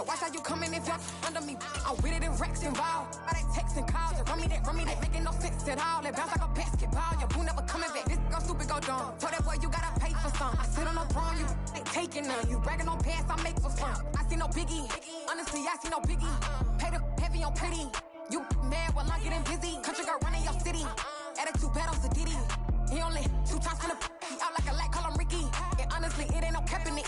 Watch how you coming if you're under me. I'm with it in Rex involved. All they texting calls, just run me that, making no sense at all. They bounce like a basketball, your boo never coming back. This go stupid, go dumb. Told that boy you gotta pay for some. I sit on the throne, you ain't taking none. You bragging on pants, I make for fun. I see no biggie, honestly, I see no biggie. Pay the heavy on pretty. You mad while I'm getting busy. Country girl running your city. Attitude bad on Sadiddy. He only 2 times from the he out like a light, call him Ricky. And honestly, it ain't no cap in it.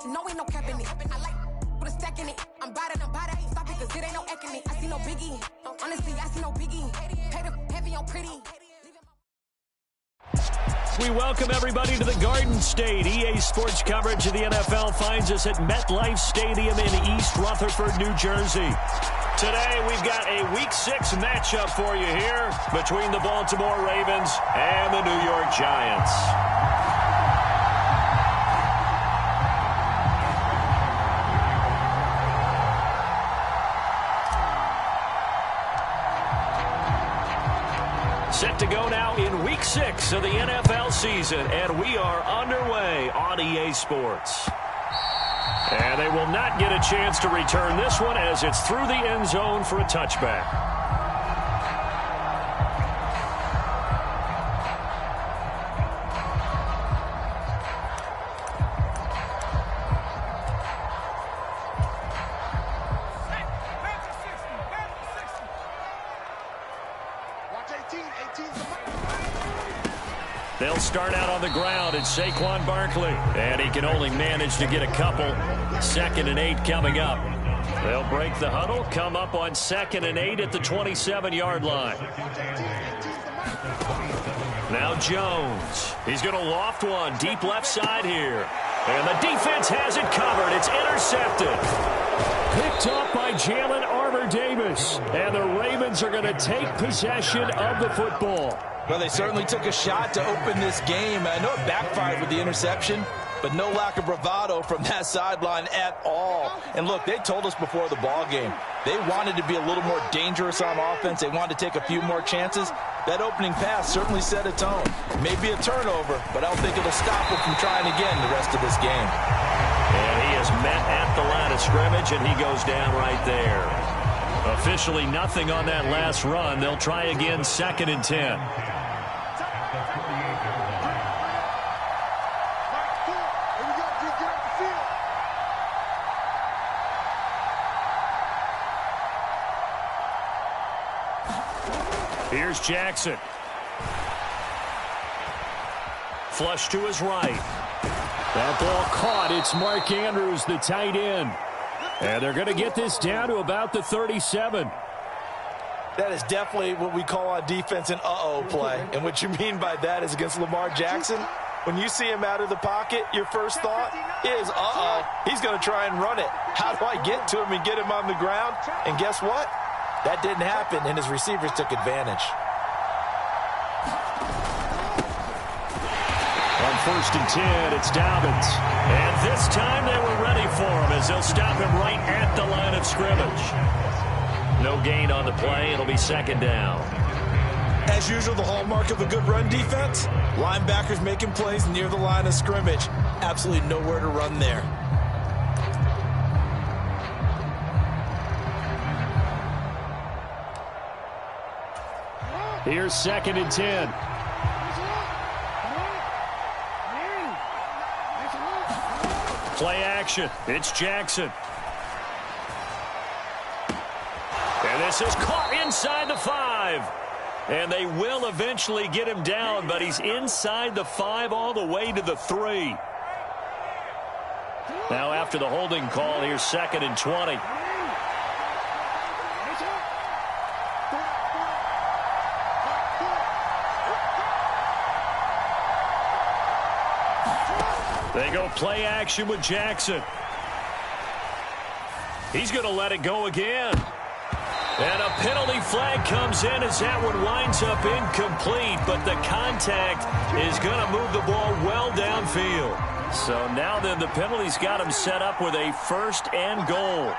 No, ain't no cap in it. I like with a stack in it. I'm by that, ain't stop it, cause it ain't no acting it. I see no biggie. Honestly, I see no biggie. Pay the heavy on pretty. We welcome everybody to the Garden State. EA Sports coverage of the NFL finds us at MetLife Stadium in East Rutherford, New Jersey. Today, we've got a Week 6 matchup for you here between the Baltimore Ravens and the New York Giants. Set to go now in Week 6 of the NFL season, and we are underway on EA Sports. And they will not get a chance to return this one as it's through the end zone for a touchback. They'll start out on the ground. It's Saquon Barkley. And he can only manage to get a couple. 2nd and 8 coming up. They'll break the huddle, come up on 2nd and 8 at the 27-yard line. Now Jones. He's going to loft one deep left side here. And the defense has it covered. It's intercepted. Picked up by Jalen Armour-Davis. And the Ravens are going to take possession of the football. Well, they certainly took a shot to open this game. I know it backfired with the interception, but no lack of bravado from that sideline at all. And look, they told us before the ball game, they wanted to be a little more dangerous on offense. They wanted to take a few more chances. That opening pass certainly set a tone. Maybe a turnover, but I don't think it'll stop them from trying again the rest of this game. And he is met at the line of scrimmage, and he goes down right there. Officially nothing on that last run. They'll try again 2nd and 10. Here's Jackson. Flush to his right. That ball caught. It's Mark Andrews, the tight end. And they're going to get this down to about the 37. That is definitely what we call on defense an uh-oh play. And what you mean by that is against Lamar Jackson, when you see him out of the pocket, your first thought is, uh-oh, he's going to try and run it. How do I get to him and get him on the ground? And guess what? That didn't happen, and his receivers took advantage. On 1st and 10, it's Dobbins. And this time they were ready for him as they'll stop him right at the line of scrimmage. No gain on the play. It'll be 2nd down. As usual, the hallmark of a good run defense, linebackers making plays near the line of scrimmage. Absolutely nowhere to run there. Here's 2nd and 10. Play action. It's Jackson. And this is caught inside the 5. And they will eventually get him down, but he's inside the 5 all the way to the 3. Now after the holding call, here's 2nd and 20. They go play action with Jackson. He's going to let it go again. And a penalty flag comes in as that one winds up incomplete, but the contact is going to move the ball well downfield. So now then the penalty's got him set up with a 1st and goal.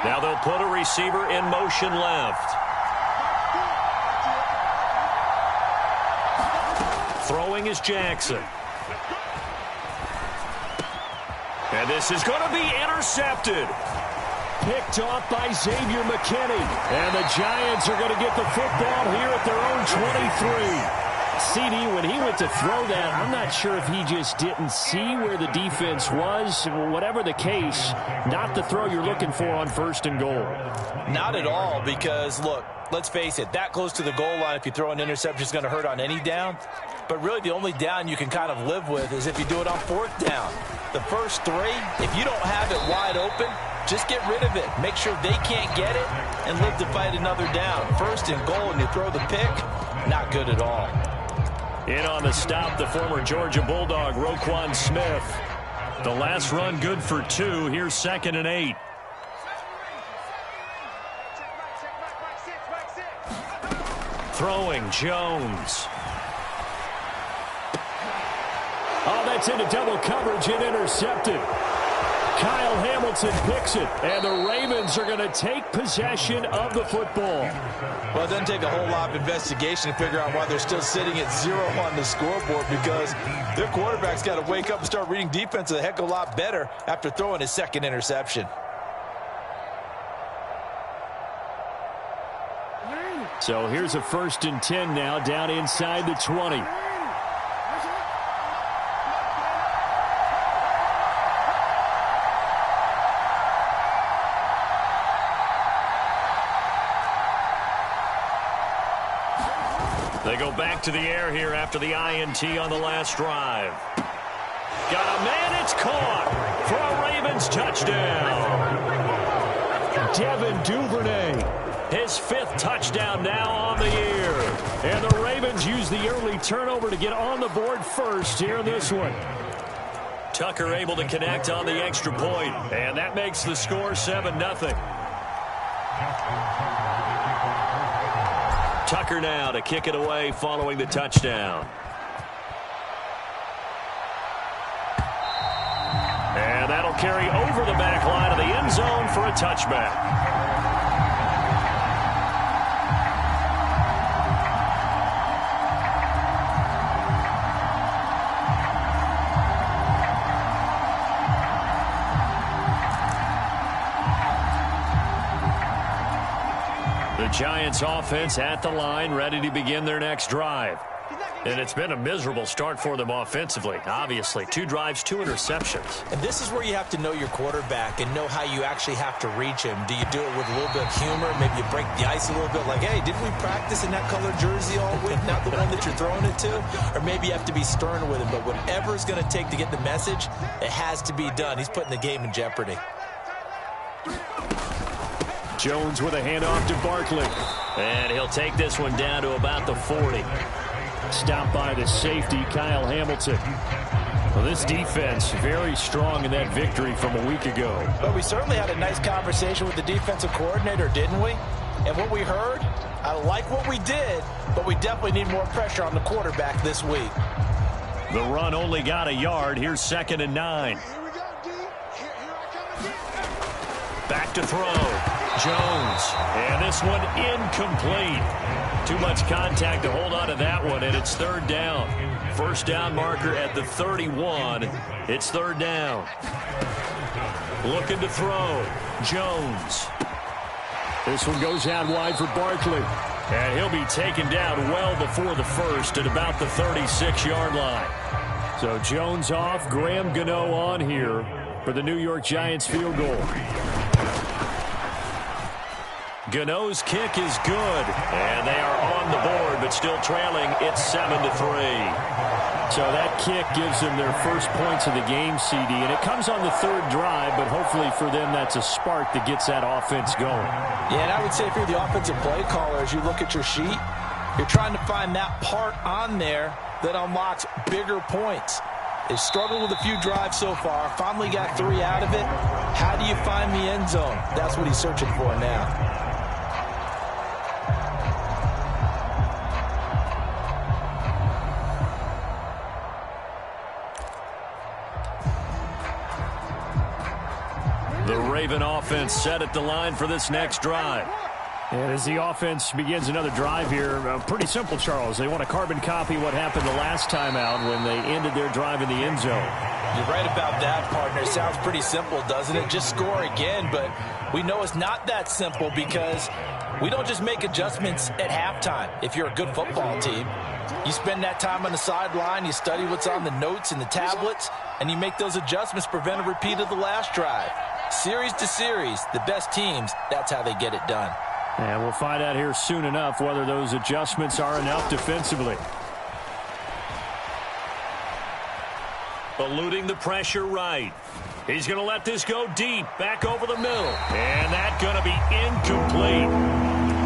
Now they'll put a receiver in motion left. Throwing is Jackson. And this is going to be intercepted. picked off by Xavier McKinney. And the Giants are going to get the football here at their own 23. CD, when he went to throw that, I'm not sure if he just didn't see where the defense was. Whatever the case, not the throw you're looking for on 1st and goal. Not at all, because, look, let's face it, that close to the goal line, if you throw an interception, is going to hurt on any down. But really, the only down you can kind of live with is if you do it on 4th down. The first 3, if you don't have it wide open, just get rid of it. Make sure they can't get it and live to fight another down. 1st and goal, and you throw the pick, not good at all. In on the stop, the former Georgia Bulldog, Roquan Smith. The last run good for 2. Here's 2nd and 8. Throwing, Jones. Oh, that's into double coverage and intercepted. Kyle Hamilton picks it, and the Ravens are going to take possession of the football. Well, it doesn't take a whole lot of investigation to figure out why they're still sitting at 0 on the scoreboard, because their quarterback's got to wake up and start reading defense a heck of a lot better after throwing his 2nd interception. So here's a 1st and 10 now, down inside the 20. They go back to the air here after the INT on the last drive. Got a man, it's caught for a Ravens touchdown. Devin Duvernay, his 5th touchdown now on the year. And the Ravens use the early turnover to get on the board first here in this one. Tucker able to connect on the extra point, and that makes the score 7-0. Tucker now to kick it away following the touchdown. And that'll carry over the back line of the end zone for a touchback. Giants offense at the line, ready to begin their next drive. And it's been a miserable start for them offensively, obviously. 2 drives, 2 interceptions. And this is where you have to know your quarterback and know how you actually have to reach him. Do you do it with a little bit of humor? Maybe you break the ice a little bit, like, hey, didn't we practice in that colored jersey all week, not the one that you're throwing it to? Or maybe you have to be stern with him. But whatever it's going to take to get the message, it has to be done. He's putting the game in jeopardy. Jones with a handoff to Barkley. And he'll take this one down to about the 40. Stopped by the safety, Kyle Hamilton. Well, this defense very strong in that victory from a week ago. But we certainly had a nice conversation with the defensive coordinator, didn't we? And what we heard, I like what we did, but we definitely need more pressure on the quarterback this week. The run only got a yard. Here's 2nd and 9. Back to throw. Jones. And this one incomplete. Too much contact to hold on to that one, and it's 3rd down. 1st down marker at the 31. It's 3rd down. Looking to throw. Jones. This one goes out wide for Barkley. And he'll be taken down well before the 1st at about the 36-yard line. So Jones off, Graham Gano on here for the New York Giants field goal. Gano's kick is good, and they are on the board, but still trailing. It's 7-3. So that kick gives them their first points of the game, CD, and it comes on the 3rd drive, but hopefully for them that's a spark that gets that offense going. Yeah, and I would say if you're the offensive play caller, as you look at your sheet, you're trying to find that part on there that unlocks bigger points. They've struggled with a few drives so far, finally got 3 out of it. How do you find the end zone? That's what he's searching for now. The Raven offense set at the line for this next drive. And as the offense begins another drive here, pretty simple, Charles. They want to carbon copy what happened the last time out when they ended their drive in the end zone. You're right about that, partner. Sounds pretty simple, doesn't it? Just score again, but we know it's not that simple because we don't just make adjustments at halftime. If you're a good football team, you spend that time on the sideline, you study what's on the notes and the tablets, and you make those adjustments, prevent a repeat of the last drive. Series to series, the best teams, that's how they get it done. And we'll find out here soon enough whether those adjustments are enough defensively. Eluding the pressure right. He's going to let this go deep, back over the middle. And that's going to be incomplete.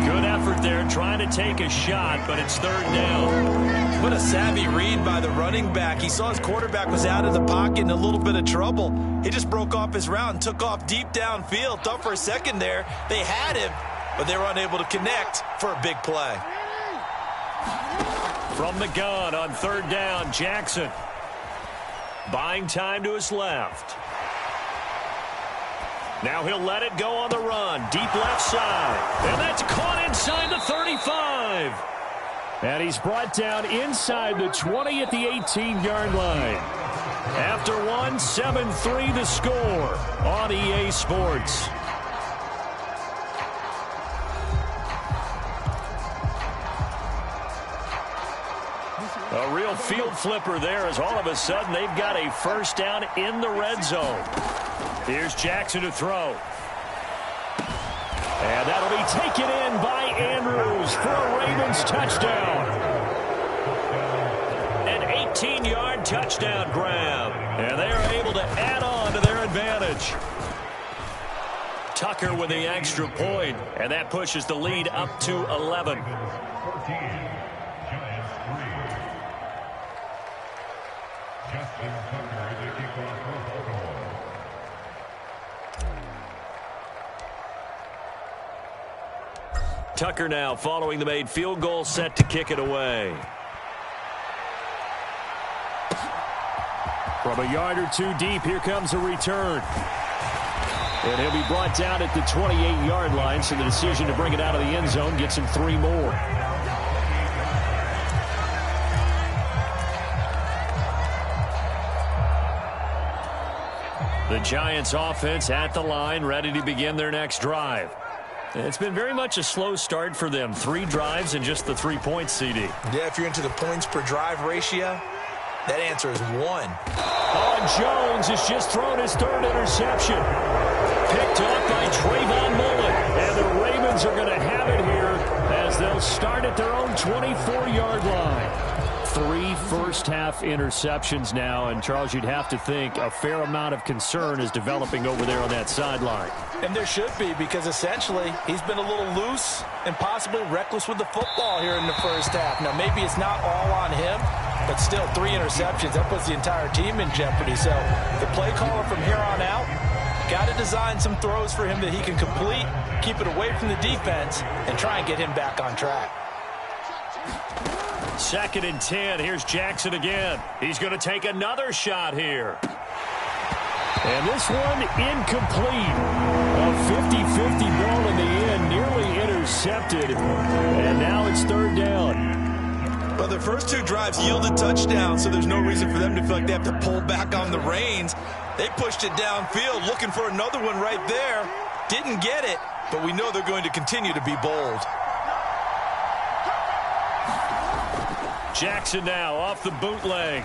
Good effort there trying to take a shot, but it's third down. What a savvy read by the running back. He saw his quarterback was out of the pocket in a little bit of trouble. He just broke off his route and took off deep downfield. Thought for a second there they had him, but they were unable to connect for a big play. From the gun on third down, Jackson. Buying time to his left. Now he'll let it go on the run. Deep left side. And that's caught inside the 35. And he's brought down inside the 20 at the 18-yard line. After one, 7-3 the score on EA Sports. A real field flipper there as all of a sudden they've got a first down in the red zone. Here's Jackson to throw. And that'll be taken in by Andrews for a Ravens touchdown. An 18-yard touchdown grab. And they are able to add on to their advantage. Tucker with the extra point, and that pushes the lead up to 11. Tucker now following the made field goal, set to kick it away. From a yard or two deep, here comes a return. And he'll be brought down at the 28-yard line, so the decision to bring it out of the end zone gets him 3 more. The Giants offense at the line, ready to begin their next drive. It's been very much a slow start for them. 3 drives and just the 3 points, CD. Yeah, if you're into the points per drive ratio, that answer is 1. Oh, Jones has just thrown his 3rd interception. Picked up by Trayvon Mullen. And the Ravens are going to have it here as they'll start at their own 24-yard line. 3 first-half interceptions now, and Charles, you'd have to think a fair amount of concern is developing over there on that sideline. And there should be, because essentially he's been a little loose and possibly reckless with the football here in the first half. Now, maybe it's not all on him, but still 3 interceptions. That puts the entire team in jeopardy. So the play caller from here on out got to design some throws for him that he can complete, keep it away from the defense, and try and get him back on track. 2nd and 10. Here's Jackson again. He's going to take another shot here. And this one incomplete. A 50-50 ball in the end, nearly intercepted. And now it's 3rd down. Well, their first 2 drives yielded touchdowns, so there's no reason for them to feel like they have to pull back on the reins. They pushed it downfield, looking for another one right there. Didn't get it, but we know they're going to continue to be bold. Jackson now off the bootleg.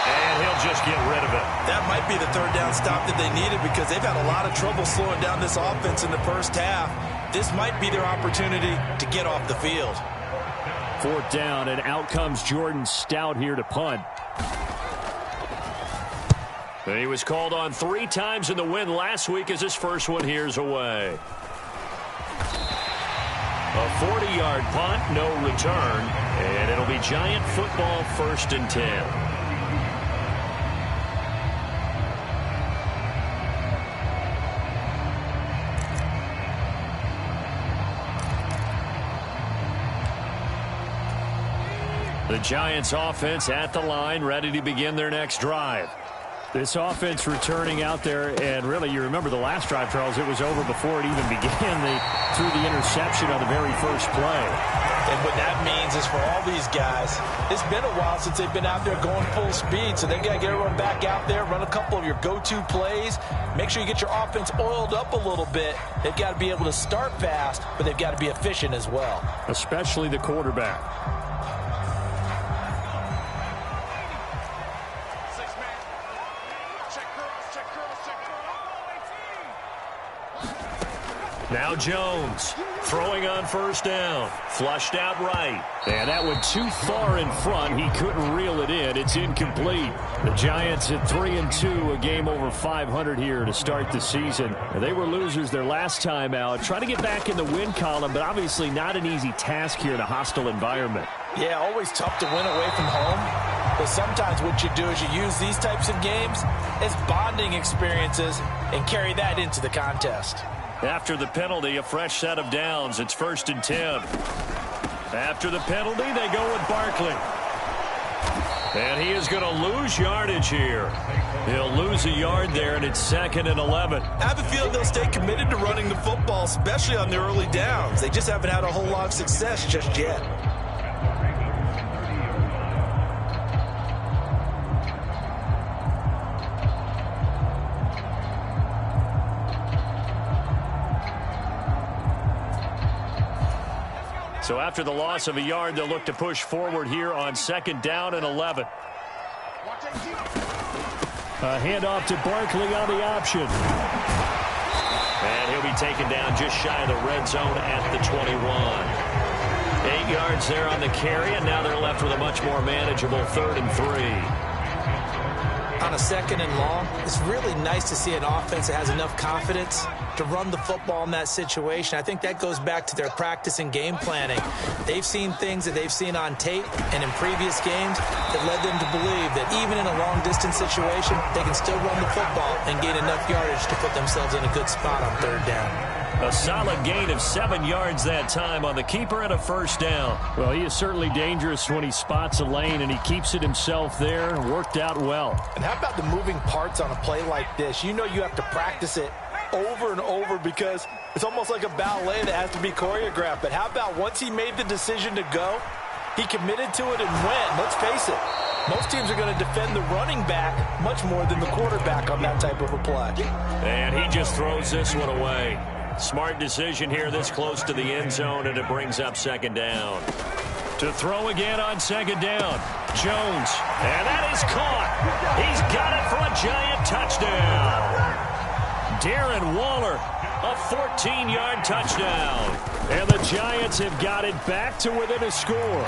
And he'll just get rid of it. That might be the 3rd down stop that they needed, because they've had a lot of trouble slowing down this offense in the first half. This might be their opportunity to get off the field. 4th down, and out comes Jordan Stout here to punt. And he was called on 3 times in the win last week as his first one here's away. A 40-yard punt, no return, and it'll be Giant football 1st and 10. The Giants offense at the line, ready to begin their next drive. This offense returning out there, and really, you remember the last drive, Charles, it was over before it even began. They threw the interception on the very first play. And what that means is for all these guys, it's been a while since they've been out there going full speed, so they've got to get everyone back out there, run a couple of your go-to plays, make sure you get your offense oiled up a little bit. They've got to be able to start fast, but they've got to be efficient as well. Especially the quarterback. Now Jones throwing on first down. Flushed out right. And that went too far in front. He couldn't reel it in. It's incomplete. The Giants at 3-2, a game over 500 here to start the season. They were losers their last time out. Trying to get back in the win column, but obviously not an easy task here in a hostile environment. Yeah, always tough to win away from home. But sometimes what you do is you use these types of games as bonding experiences and carry that into the contest. After the penalty, a fresh set of downs. It's 1st and 10. After the penalty, they go with Barkley. And he is going to lose yardage here. He'll lose a yard there, and it's 2nd and 11. I have a feeling they'll stay committed to running the football, especially on the early downs. They just haven't had a whole lot of success just yet. So after the loss of a yard, they'll look to push forward here on 2nd down and 11. A handoff to Barkley on the option. And he'll be taken down just shy of the red zone at the 21. 8 yards there on the carry, and now they're left with a much more manageable 3rd and 3. On a 2nd and long, it's really nice to see an offense that has enough confidence to run the football in that situation. I think that goes back to their practice and game planning. They've seen things that they've seen on tape and in previous games that led them to believe that even in a long-distance situation, they can still run the football and gain enough yardage to put themselves in a good spot on 3rd down. A solid gain of 7 yards that time on the keeper and a 1st down. Well, he is certainly dangerous when he spots a lane, and he keeps it himself there. Worked out well. And how about the moving parts on a play like this? You know you have to practice it over and over because it's almost like a ballet that has to be choreographed. But how about once he made the decision to go, he committed to it and went. Let's face it, most teams are going to defend the running back much more than the quarterback on that type of a play. And he just throws this one away. Smart decision here this close to the end zone, and it brings up 2nd down. To throw again on 2nd down, Jones. And that is caught. He's got it for a Giant touchdown. Darren Waller, a 14-yard touchdown. And the Giants have got it back to within a score.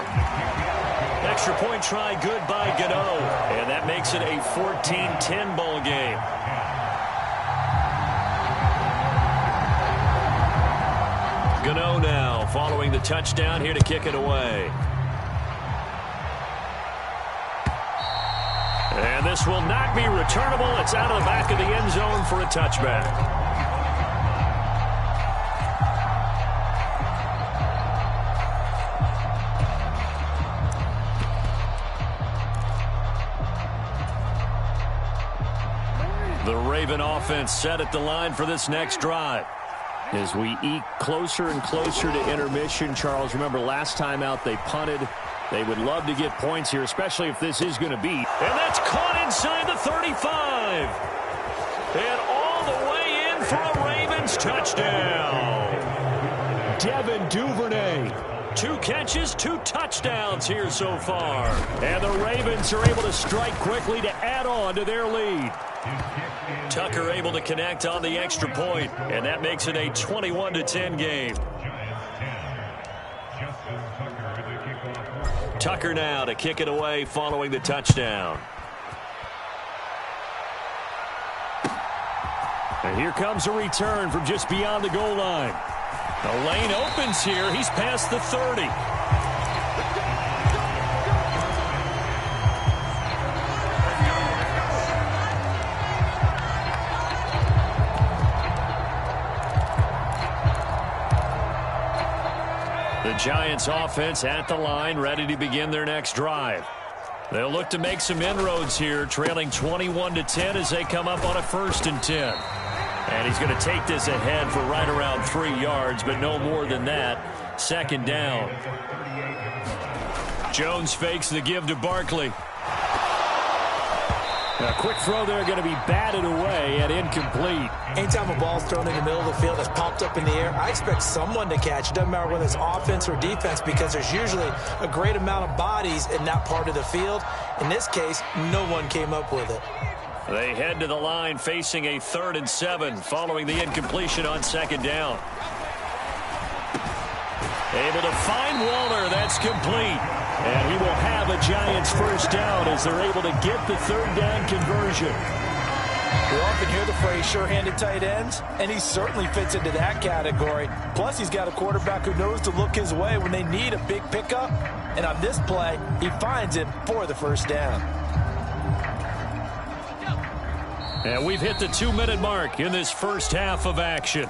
Extra point try good by Gano. And that makes it a 14-10 ball game. Gano now following the touchdown here to kick it away. And this will not be returnable. It's out of the back of the end zone for a touchback. The Raven offense set at the line for this next drive. As we eke closer and closer to intermission, Charles, remember last time out they punted. They would love to get points here, especially if this is going to be. And that's caught inside the 35. And all the way in for a Ravens touchdown. Devin Duvernay. 2 catches, 2 touchdowns here so far. And the Ravens are able to strike quickly to add on to their lead. Tucker able to connect on the extra point, and that makes it a 21-10 game. Tucker now to kick it away following the touchdown. And here comes a return from just beyond the goal line. The lane opens here. He's past the 30. The Giants offense at the line, ready to begin their next drive. They'll look to make some inroads here, trailing 21-10 as they come up on a 1st and 10. And he's going to take this ahead for right around 3 yards, but no more than that. Second down. Jones fakes the give to Barkley. A quick throw there, going to be batted away and incomplete. Anytime a ball's thrown in the middle of the field that's popped up in the air, I expect someone to catch. It doesn't matter whether it's offense or defense, because there's usually a great amount of bodies in that part of the field. In this case, no one came up with it. They head to the line facing a 3rd and 7 following the incompletion on second down. Able to find Waller. That's complete. And he will have a Giants first down as they're able to get the 3rd down conversion. We often hear the phrase sure-handed tight ends, and he certainly fits into that category. Plus, he's got a quarterback who knows to look his way when they need a big pickup. And on this play, he finds it for the first down. And we've hit the 2-minute mark in this first half of action.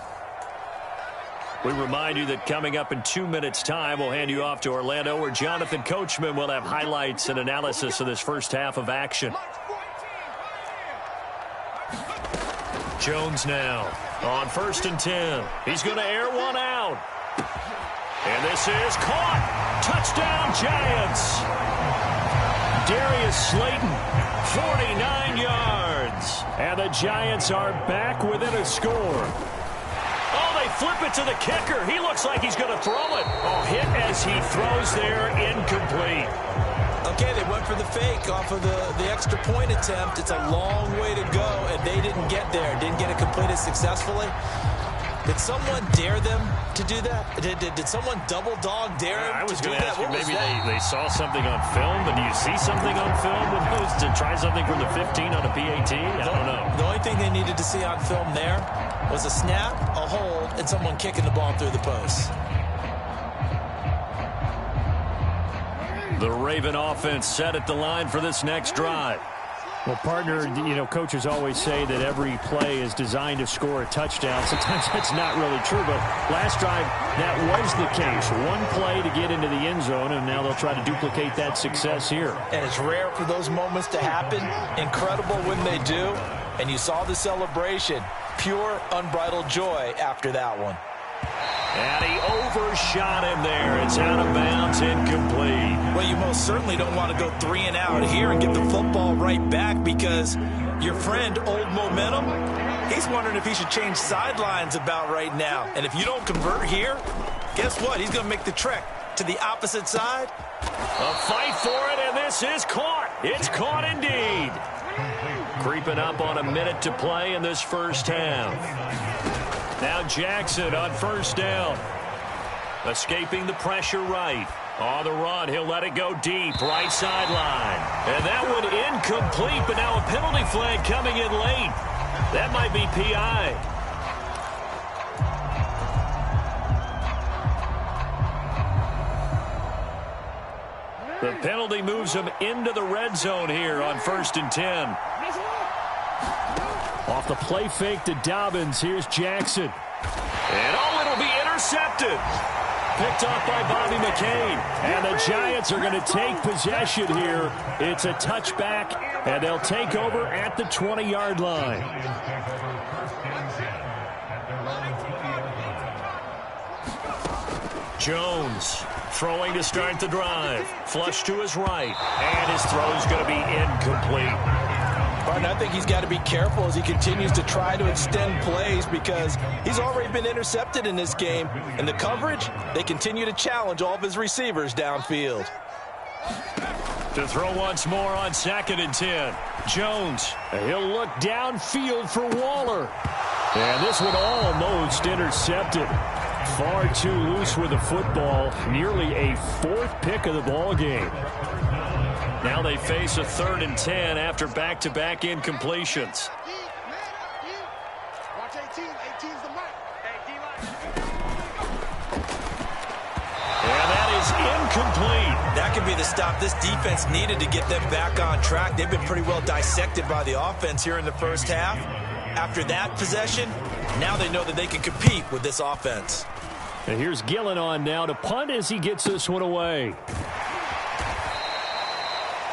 We remind you that coming up in 2 minutes' time, we'll hand you off to Orlando, where Jonathan Coachman will have highlights and analysis of this first half of action. Jones now on 1st and 10. He's going to air one out. And this is caught. Touchdown, Giants. Darius Slayton, 49 yards. And the Giants are back within a score. Oh, they flip it to the kicker. He looks like he's going to throw it. Oh, hit as he throws there, incomplete. Okay, they went for the fake off of the extra point attempt. It's a long way to go, and they didn't get there. Didn't get it completed successfully. Did someone dare them to do that? Did someone double dog dare them I was to do going to that? ask you, maybe they saw something on film, but do you see something on film with those to try something from the 15 on a PAT? I don't know. The only thing they needed to see on film there was a snap, a hold, and someone kicking the ball through the post. The Raven offense set at the line for this next drive. Well, partner, coaches always say that every play is designed to score a touchdown. Sometimes that's not really true, but last drive, that was the case. One play to get into the end zone, and now they'll try to duplicate that success here. And it's rare for those moments to happen. Incredible when they do. And you saw the celebration. Pure, unbridled joy after that one. And he overshot him there. It's out of bounds, incomplete. Well, you most certainly don't want to go 3 and out here and get the football right back, because your friend, Old Momentum, he's wondering if he should change sidelines about right now. And if you don't convert here, guess what? He's going to make the trek to the opposite side. A fight for it, and this is caught. It's caught indeed. Creeping up on a minute to play in this first half. Now Jackson on first down. Escaping the pressure right. On the run, he'll let it go deep, right sideline. And that one incomplete, but now a penalty flag coming in late. That might be PI. The penalty moves him into the red zone here on 1st and 10. Off the play fake to Dobbins, here's Jackson. And it'll be intercepted. Picked off by Bobby McCain. And the Giants are going to take possession here. It's a touchback, and they'll take over at the 20-yard line. Jones throwing to start the drive. Flush to his right. And his throw's going to be incomplete. And I think he's got to be careful as he continues to try to extend plays, because he's already been intercepted in this game. And the coverage, they continue to challenge all of his receivers downfield. To throw once more on 2nd and 10. Jones, he'll look downfield for Waller. And this one almost intercepted. Far too loose with the football. Nearly a 4th pick of the ball game. Now they face a 3rd and 10 after back-to-back incompletions. And that is incomplete. That could be the stop this defense needed to get them back on track. They've been pretty well dissected by the offense here in the first half. After that possession, now they know that they can compete with this offense. And here's Gillen on now to punt as he gets this one away.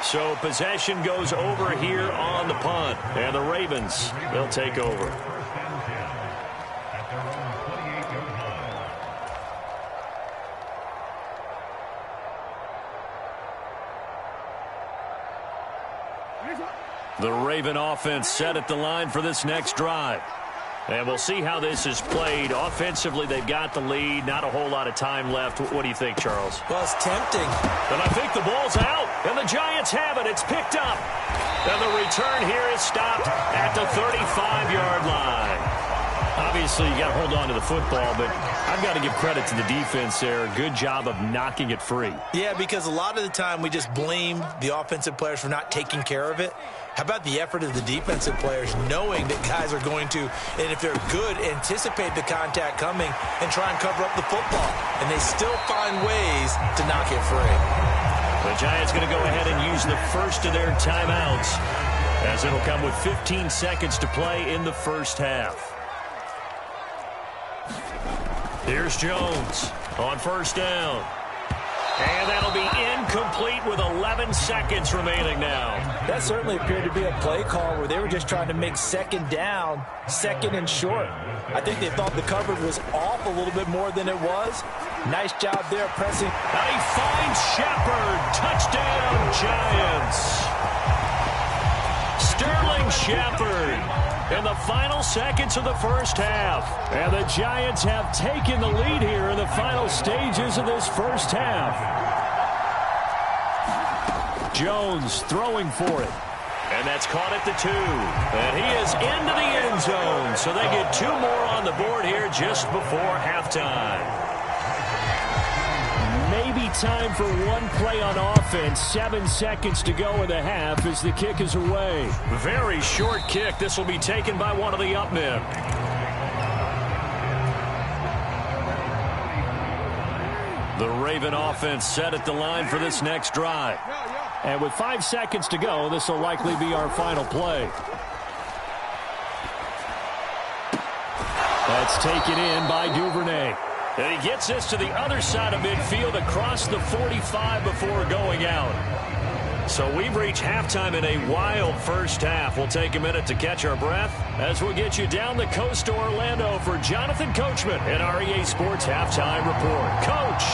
So possession goes over here on the punt. And the Ravens, they'll take over. The Raven offense set at the line for this next drive. And we'll see how this is played. Offensively, they've got the lead. Not a whole lot of time left. What do you think, Charles? Well, it's tempting. And I think the ball's out. And the Giants have it. It's picked up. And the return here is stopped at the 35-yard line. Obviously, you got to hold on to the football, but I've got to give credit to the defense there. Good job of knocking it free. Yeah, because a lot of the time we just blame the offensive players for not taking care of it. How about the effort of the defensive players knowing that guys are going to, and if they're good, anticipate the contact coming and try and cover up the football. And they still find ways to knock it free. The Giants going to go ahead and use the first of their timeouts, as it'll come with 15 seconds to play in the first half. Here's Jones on first down. And that'll be incomplete with 11 seconds remaining now. That certainly appeared to be a play call where they were just trying to make second down, second and short. I think they thought the coverage was off a little bit more than it was. Nice job there pressing. And he finds Shepard. Touchdown, Giants. Sterling Shepard in the final seconds of the first half. And the Giants have taken the lead here in the final stages of this first half. Jones throwing for it. And that's caught at the 2. And he is into the end zone. So they get 2 more on the board here just before halftime. Maybe time for one play on offense. 7 seconds to go in the half as the kick is away. Very short kick. This will be taken by one of the up men. The Raven offense set at the line for this next drive. And with 5 seconds to go, this will likely be our final play. That's taken in by Duvernay. And he gets this to the other side of midfield across the 45 before going out. So we've reached halftime in a wild first half. We'll take a minute to catch our breath as we'll get you down the coast to Orlando for Jonathan Coachman and our EA Sports Halftime Report. Coach!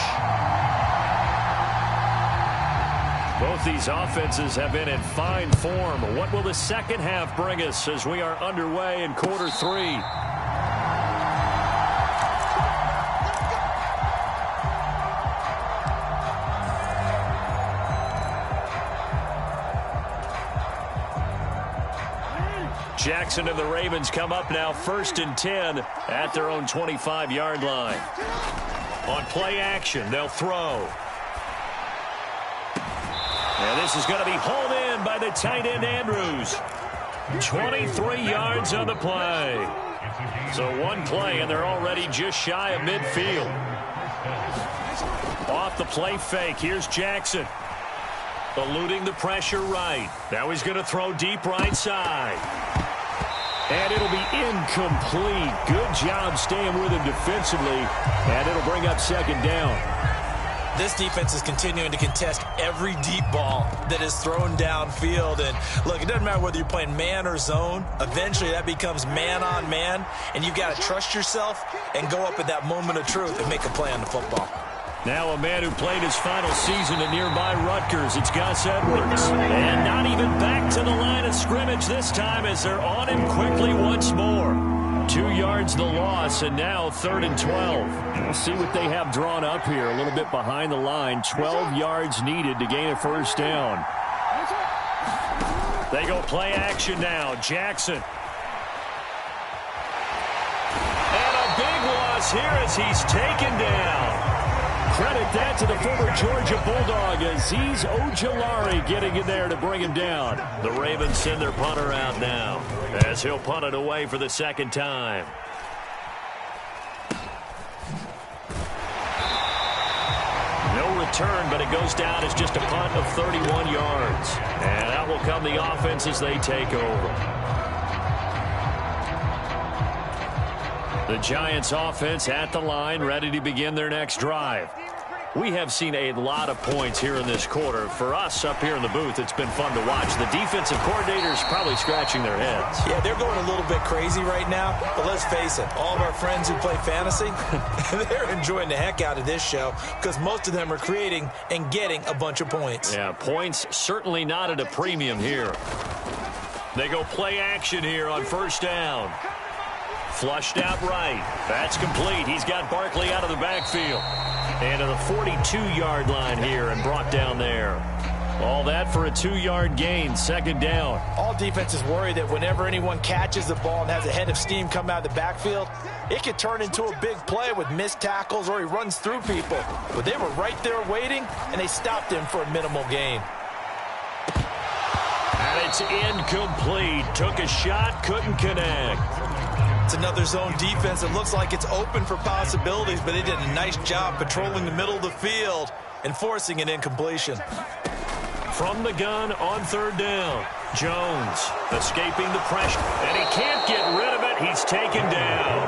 Both these offenses have been in fine form. What will the second half bring us as we are underway in quarter 3? Jackson and the Ravens come up now 1st and 10 at their own 25-yard line. On play action, they'll throw. And this is going to be hauled in by the tight end Andrews. 23 yards on the play. So one play, and they're already just shy of midfield. Off the play fake, here's Jackson. Eluding the pressure right. Now he's going to throw deep right side. And it'll be incomplete. Good job staying with him defensively. And it'll bring up second down. This defense is continuing to contest every deep ball that is thrown downfield. And look, it doesn't matter whether you're playing man or zone. Eventually that becomes man on man. And you've got to trust yourself and go up at that moment of truth and make a play on the football. Now a man who played his final season in nearby Rutgers. It's Gus Edwards. And not even back to the line of scrimmage this time as they're on him quickly once more. 2 yards the loss, and now 3rd and 12. We'll see what they have drawn up here. A little bit behind the line. 12 yards needed to gain a first down. They go play action now. Jackson. And a big loss here as he's taken down. Credit that to the former Georgia Bulldog, Azeez Ojulari getting in there to bring him down. The Ravens send their punter out now as he'll punt it away for the second time. No return, but it goes down as just a punt of 31 yards. And out will come the offense as they take over. The Giants offense at the line, ready to begin their next drive. We have seen a lot of points here in this quarter. For us up here in the booth, it's been fun to watch. The defensive coordinators probably scratching their heads. Yeah, they're going a little bit crazy right now. But let's face it, all of our friends who play fantasy, they're enjoying the heck out of this show because most of them are creating and getting a bunch of points. Yeah, points certainly not at a premium here. They go play action here on first down. Flushed out right. That's complete. He's got Barkley out of the backfield. And to the 42-yard line here and brought down there. All that for a 2-yard gain, second down. All defenses worry that whenever anyone catches the ball and has a head of steam come out of the backfield, it could turn into a big play with missed tackles or he runs through people. But they were right there waiting, and they stopped him for a minimal gain. And it's incomplete. Took a shot, couldn't connect. It's another zone defense. It looks like it's open for possibilities, but they did a nice job patrolling the middle of the field and forcing an incompletion. From the gun on third down. Jones escaping the pressure, and he can't get rid of it. He's taken down.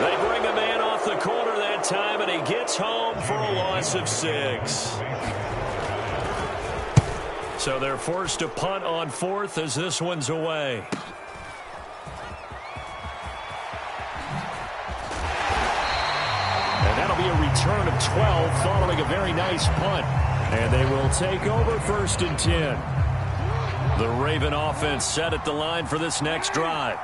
They bring a man off the corner that time, and he gets home for a loss of 6. So they're forced to punt on fourth as this one's away. And that'll be a return of 12 following a very nice punt. And they will take over first and 10. The Raven offense set at the line for this next drive.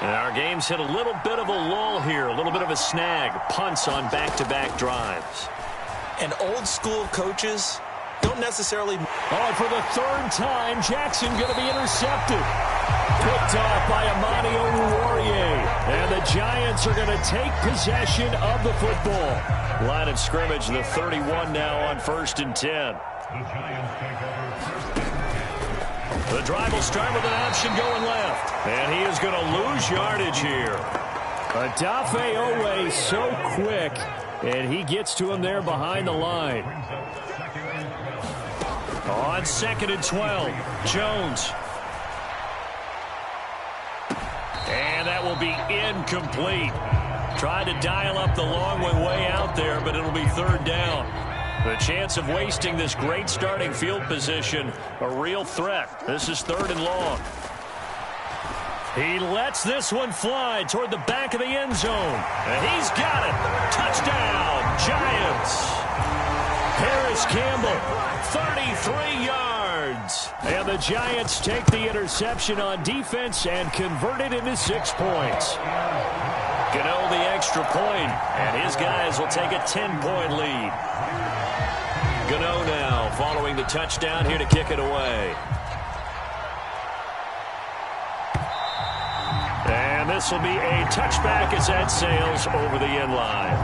And our game's hit a little bit of a lull here, a little bit of a snag. Punts on back-to-back drives. And old-school coaches don't necessarily... Oh, for the third time, Jackson going to be intercepted. Picked off by Amani Oruwariye. And the Giants are going to take possession of the football. Line of scrimmage, the 31 now on first and 10. The drive will start with an option going left. And he is going to lose yardage here. Adafe Owe so quick, and he gets to him there behind the line. On second and 12, Jones. And that will be incomplete. Tried to dial up the long way out there, but it'll be third down. The chance of wasting this great starting field position, a real threat. This is third and long. He lets this one fly toward the back of the end zone. And he's got it. Touchdown, Giants. Paris Campbell, 33 yards. And the Giants take the interception on defense and convert it into 6 points. Gano the extra point, and his guys will take a 10-point lead. Gano now following the touchdown here to kick it away. And this will be a touchback as that sails over the end line.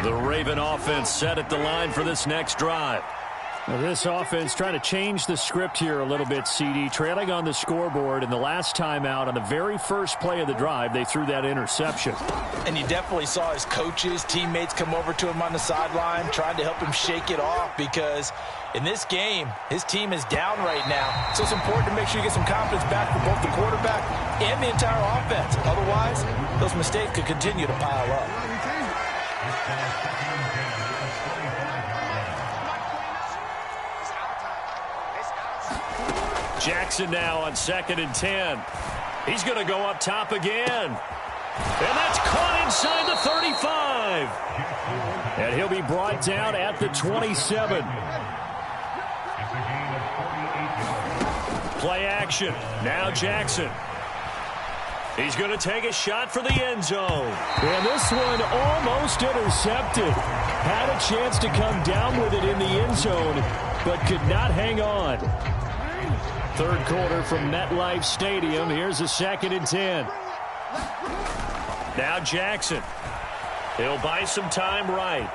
The Raven offense set at the line for this next drive. Now this offense trying to change the script here a little bit, CD. Trailing on the scoreboard, and the last time out on the very first play of the drive, they threw that interception. And you definitely saw his coaches, teammates come over to him on the sideline, trying to help him shake it off, because in this game, his team is down right now. So it's important to make sure you get some confidence back for both the quarterback and the entire offense. Otherwise, those mistakes could continue to pile up. Jackson now on second and 10. He's going to go up top again. And that's caught inside the 35. And he'll be brought down at the 27. Play action. Now Jackson. He's going to take a shot for the end zone. And this one almost intercepted. Had a chance to come down with it in the end zone, but could not hang on. Third quarter from MetLife Stadium. Here's a second and 10. Now Jackson. He'll buy some time right.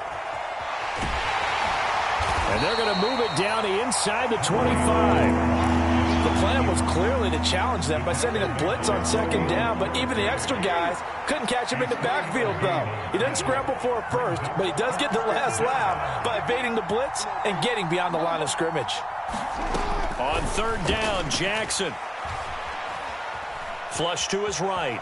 And they're going to move it down to inside the 25. The plan was clearly to challenge them by sending a blitz on second down, but even the extra guys couldn't catch him in the backfield, though. He doesn't scramble for it first, but he does get the last laugh by evading the blitz and getting beyond the line of scrimmage. On third down, Jackson. Flush to his right.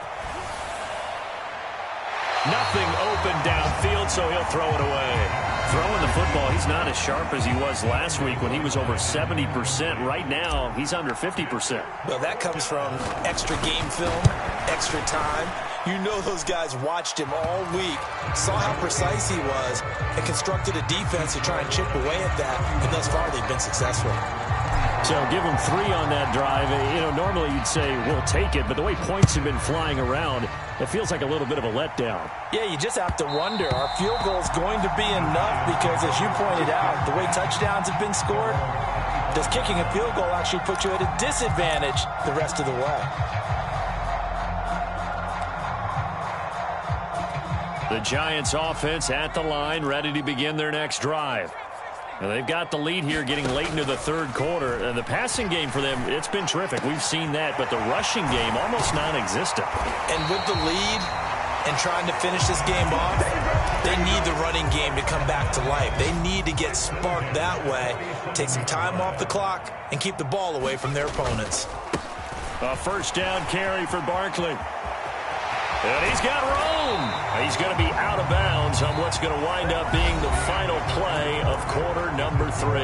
Nothing open downfield, so he'll throw it away. Throwing the football, he's not as sharp as he was last week when he was over 70%. Right now, he's under 50%. Well, that comes from extra game film, extra time, You know those guys watched him all week, saw how precise he was, and constructed a defense to try and chip away at that, and thus far they've been successful. So give him 3 on that drive. Normally you'd say, we'll take it, but the way points have been flying around, it feels like a little bit of a letdown. Yeah, you just have to wonder, our field goal is going to be enough because, as you pointed out, the way touchdowns have been scored, does kicking a field goal actually put you at a disadvantage the rest of the way? The Giants offense at the line, ready to begin their next drive. Now they've got the lead here getting late into the third quarter. The passing game for them, it's been terrific. We've seen that, but the rushing game almost non-existent. And with the lead and trying to finish this game off, they need the running game to come back to life. They need to get sparked that way, take some time off the clock, and keep the ball away from their opponents. A first down carry for Barkley. And he's got room. He's going to be out of bounds on what's going to wind up being the final play of quarter number 3.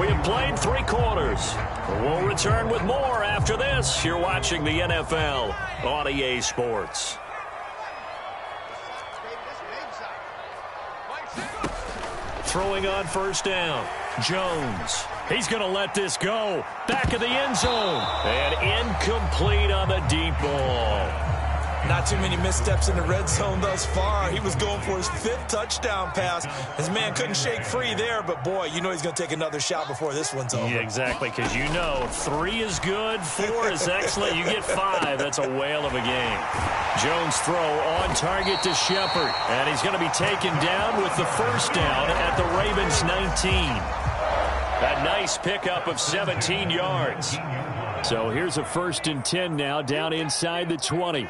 We have played 3 quarters. We'll return with more after this. You're watching the NFL on EA Sports. Throwing on first down, Jones. He's going to let this go. Back of the end zone. And incomplete on the deep ball. Not too many missteps in the red zone thus far. He was going for his 5th touchdown pass. His man couldn't shake free there, but boy, you know he's going to take another shot before this one's over. Yeah, exactly, because you know 3 is good, 4 is excellent. You get 5, that's a whale of a game. Jones throw on target to Shepard, and he's going to be taken down with the first down at the Ravens 19. A nice pickup of 17 yards. So here's a 1st and 10 now down inside the 20.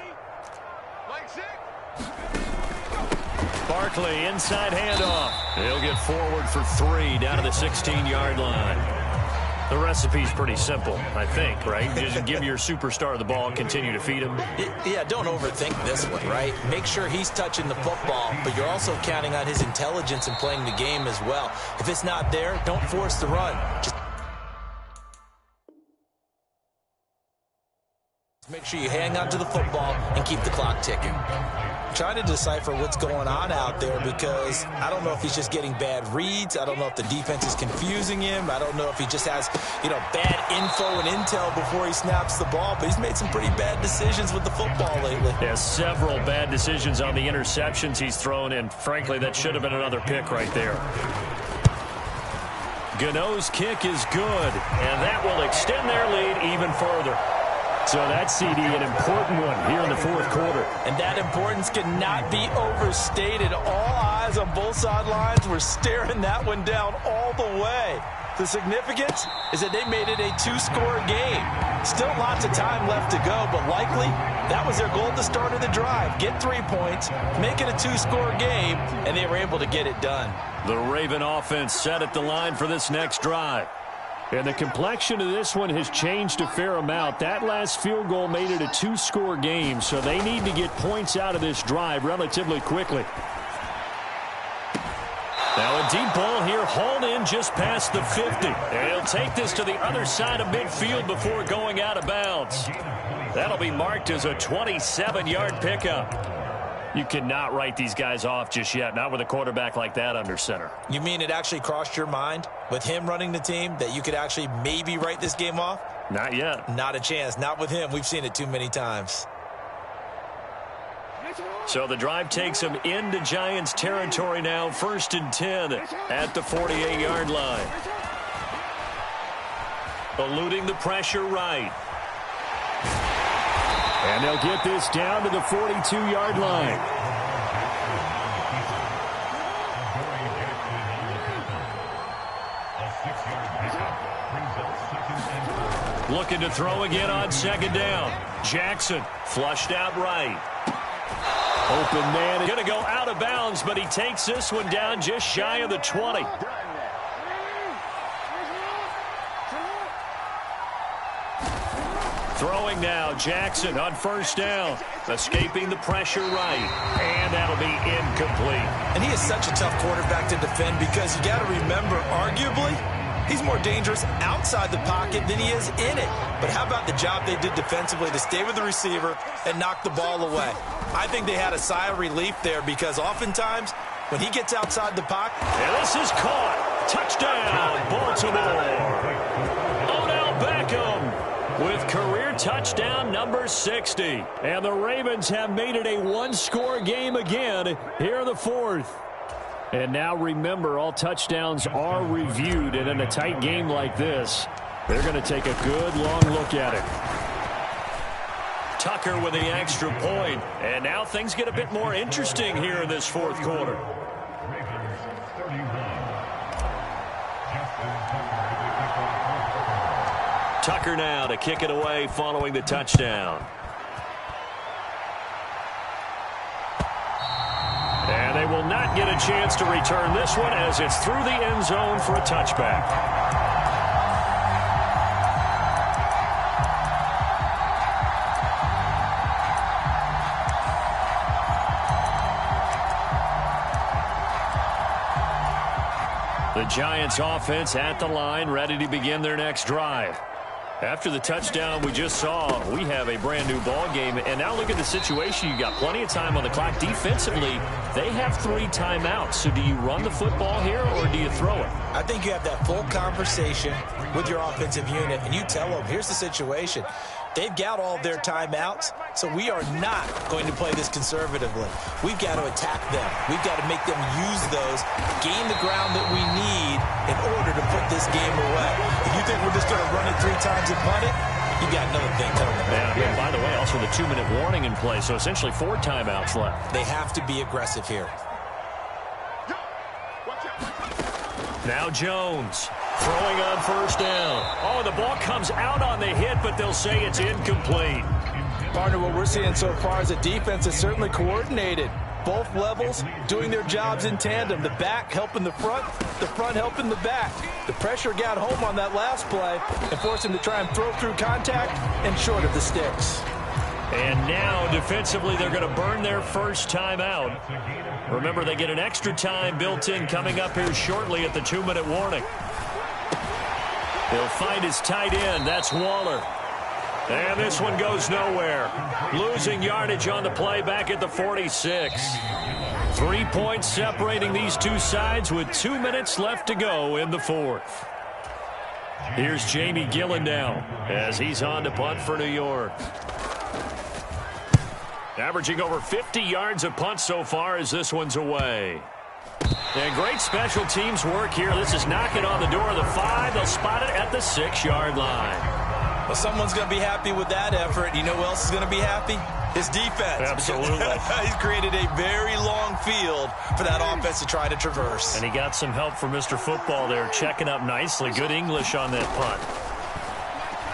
Barkley, inside handoff. He'll get forward for 3 down to the 16-yard line. The recipe's pretty simple, I think, right? Just give your superstar the ball, continue to feed him. Yeah, don't overthink this one, right? Make sure he's touching the football, but you're also counting on his intelligence in playing the game as well. If it's not there, don't force the run. Just make sure you hang on to the football and keep the clock ticking. Trying to decipher what's going on out there because I don't know if he's just getting bad reads. I don't know if the defense is confusing him. I don't know if he just has, bad info and intel before he snaps the ball. But he's made some pretty bad decisions with the football lately. Yeah, several bad decisions on the interceptions he's thrown, and frankly, that should have been another pick right there. Gano's kick is good, and that will extend their lead even further. So that CD, an important one here in the 4th quarter. And that importance cannot be overstated. All eyes on both sidelines were staring that one down all the way. The significance is that they made it a 2-score game. Still lots of time left to go, but likely that was their goal at the start of the drive. Get 3 points, make it a 2-score game, and they were able to get it done. The Raven offense set at the line for this next drive. And the complexion of this one has changed a fair amount. That last field goal made it a 2-score game, so they need to get points out of this drive relatively quickly. Now a deep ball here, hauled in just past the 50. And he'll take this to the other side of midfield before going out of bounds. That'll be marked as a 27-yard pickup. You cannot write these guys off just yet, not with a quarterback like that under center. You mean it actually crossed your mind with him running the team that you could actually maybe write this game off? Not yet. Not a chance. Not with him. We've seen it too many times. So the drive takes him into Giants territory now. 1st and 10 at the 48-yard line. Eluding the pressure right. And they'll get this down to the 42-yard line. Looking to throw again on 2nd down. Jackson flushed out right. Open man. Going to go out of bounds, but he takes this one down just shy of the 20. Throwing now, Jackson on 1st down. Escaping the pressure right. And that'll be incomplete. And he is such a tough quarterback to defend because you got to remember, arguably, He's more dangerous outside the pocket than he is in it. But how about the job they did defensively to stay with the receiver and knock the ball away? I think they had a sigh of relief there because oftentimes when he gets outside the pocket. And this is caught. Touchdown, Baltimore. Odell Beckham with career touchdown number 60. And the Ravens have made it a one-score game again here in the fourth. And now remember, all touchdowns are reviewed. And in a tight game like this, they're going to take a good long look at it. Tucker with the extra point. And now things get a bit more interesting here in this fourth quarter. Tucker now to kick it away following the touchdown. And they will not get a chance to return this one as it's through the end zone for a touchback. The Giants offense at the line, ready to begin their next drive. After the touchdown we just saw, we have a brand new ball game. And now look at the situation. You got plenty of time on the clock. Defensively, they have 3 timeouts. So do you run the football here or do you throw it? I think you have that full conversation with your offensive unit, and you tell them, here's the situation. They've got all their timeouts, so we are not going to play this conservatively. We've got to attack them. We've got to make them use those, gain the ground that we need in order to put this game away. If you think we're just going to run it 3 times and punt it, you got another thing coming. And by the way, also the 2-minute warning in play, so essentially 4 timeouts left. They have to be aggressive here. Now Jones throwing on first down. Oh, the ball comes out on the hit, but they'll say it's incomplete. Partner, what we're seeing so far is the defense is certainly coordinated. Both levels doing their jobs in tandem. The back helping the front helping the back. The pressure got home on that last play and forced him to try and throw through contact and short of the sticks. And now defensively they're going to burn their first time out. Remember, they get an extra time built in coming up here shortly at the 2-minute warning. He'll find his tight end. That's Waller. And this one goes nowhere. Losing yardage on the play back at the 46. 3 points separating these two sides with 2 minutes left to go in the fourth. Here's Jamie Gillen now as he's on to punt for New York. Averaging over 50 yards a punt so far as this one's away. And great special teams work here. This is knocking on the door of the 5. They'll spot it at the 6-yard line. Well, someone's going to be happy with that effort. You know who else is going to be happy? His defense. Absolutely. He's created a very long field for that offense to try to traverse. And he got some help from Mr. Football there, checking up nicely. Good English on that punt.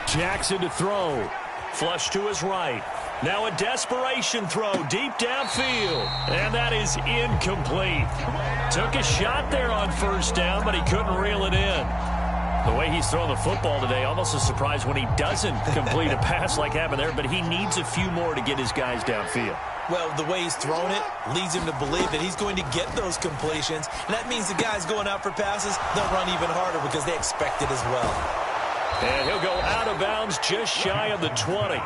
Jackson to throw. Flush to his right. Now a desperation throw deep downfield. And that is incomplete. Took a shot there on first down, but he couldn't reel it in. The way he's throwing the football today, almost a surprise when he doesn't complete a pass like happened there, but he needs a few more to get his guys downfield. Well, the way he's thrown it leads him to believe that he's going to get those completions. And that means the guys going out for passes, they'll run even harder because they expect it as well. And he'll go out of bounds just shy of the 20.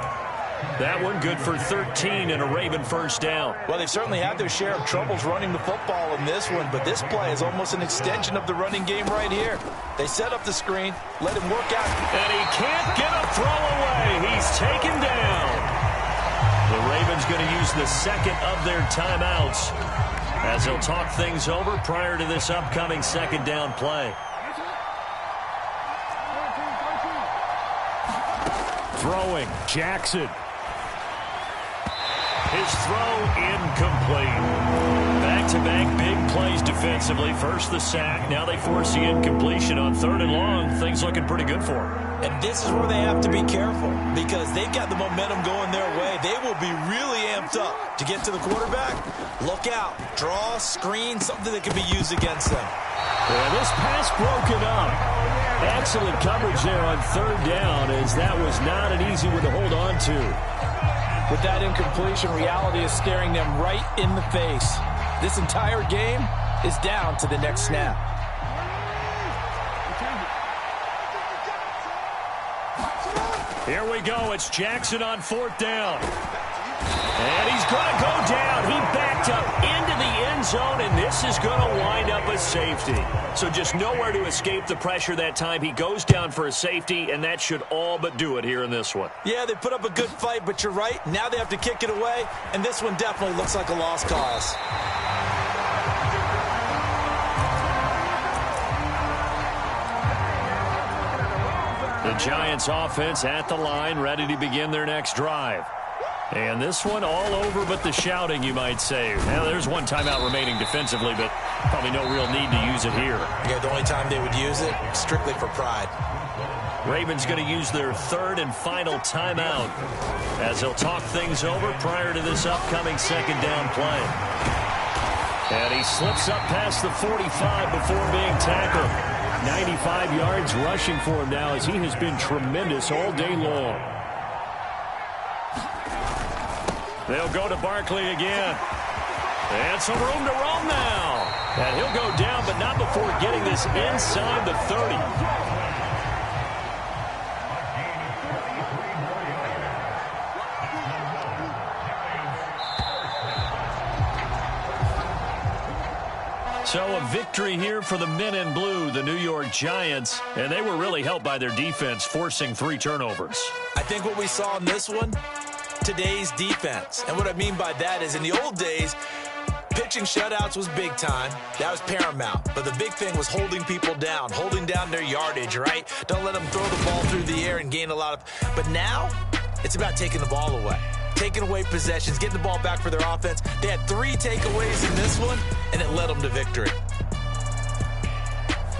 That one good for 13 and a Raven first down. Well, they've certainly had their share of troubles running the football in this one, but this play is almost an extension of the running game right here. They set up the screen, let him work out. And he can't get a throw away. He's taken down. The Ravens going to use the second of their timeouts as they'll talk things over prior to this upcoming second down play. Throwing, Jackson. His throw incomplete. Back-to-back big plays defensively. First the sack, now they force the incompletion on 3rd and long. Things looking pretty good for them. And this is where they have to be careful because they've got the momentum going their way. They will be really amped up to get to the quarterback. Look out. Draw, screen, something that can be used against them. And this pass broken up. Excellent coverage there on 3rd down as that was not an easy one to hold on to. With that incompletion, reality is staring them right in the face. This entire game is down to the next snap. Here we go. It's Jackson on 4th down. And he's going to go down. He backed up into the end zone, and this is going to wind up a safety. So just nowhere to escape the pressure that time. He goes down for a safety, and that should all but do it here in this one. Yeah, they put up a good fight, but you're right. Now they have to kick it away, and this one definitely looks like a lost cause. The Giants offense at the line, ready to begin their next drive. And this one all over but the shouting, you might say. Now, there's one timeout remaining defensively, but probably no real need to use it here. Yeah, the only time they would use it, strictly for pride. Ravens going to use their 3rd and final timeout as they'll talk things over prior to this upcoming 2nd down play. And he slips up past the 45 before being tackled. 95 yards rushing for him now as he has been tremendous all day long. They'll go to Barkley again. And some room to roam now. And he'll go down, but not before getting this inside the 30. So a victory here for the men in blue, the New York Giants, and they were really helped by their defense, forcing 3 turnovers. I think what we saw in this one, today's defense. And what I mean by that is in the old days, pitching shutouts was big time. That was paramount. But the big thing was holding people down, holding down their yardage, right? Don't let them throw the ball through the air and gain a lot of... But now, it's about taking the ball away. Taking away possessions, getting the ball back for their offense. They had 3 takeaways in this one, and it led them to victory.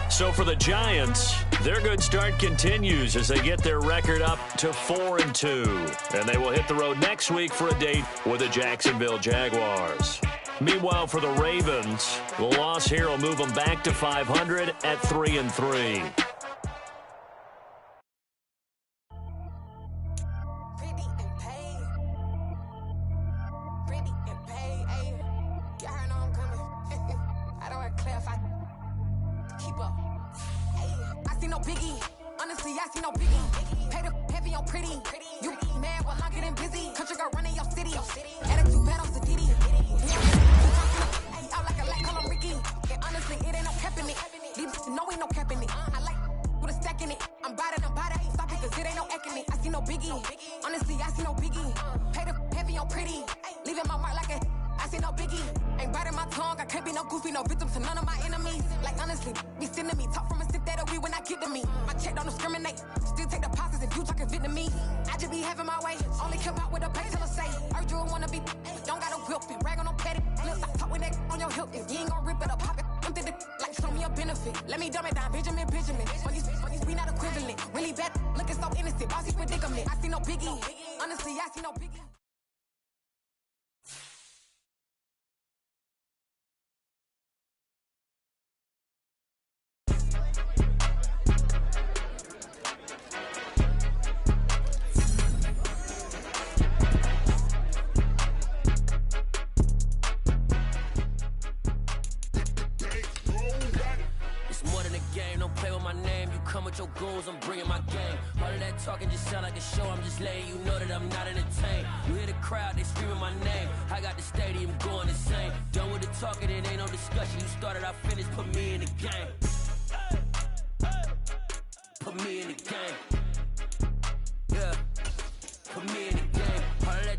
So for the Giants, their good start continues as they get their record up to 4-2. And they will hit the road next week for a date with the Jacksonville Jaguars. Meanwhile, for the Ravens, the loss here will move them back to 500 at 3-3.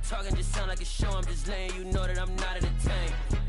Talking just sound like a show. I'm just letting you know that I'm not entertained.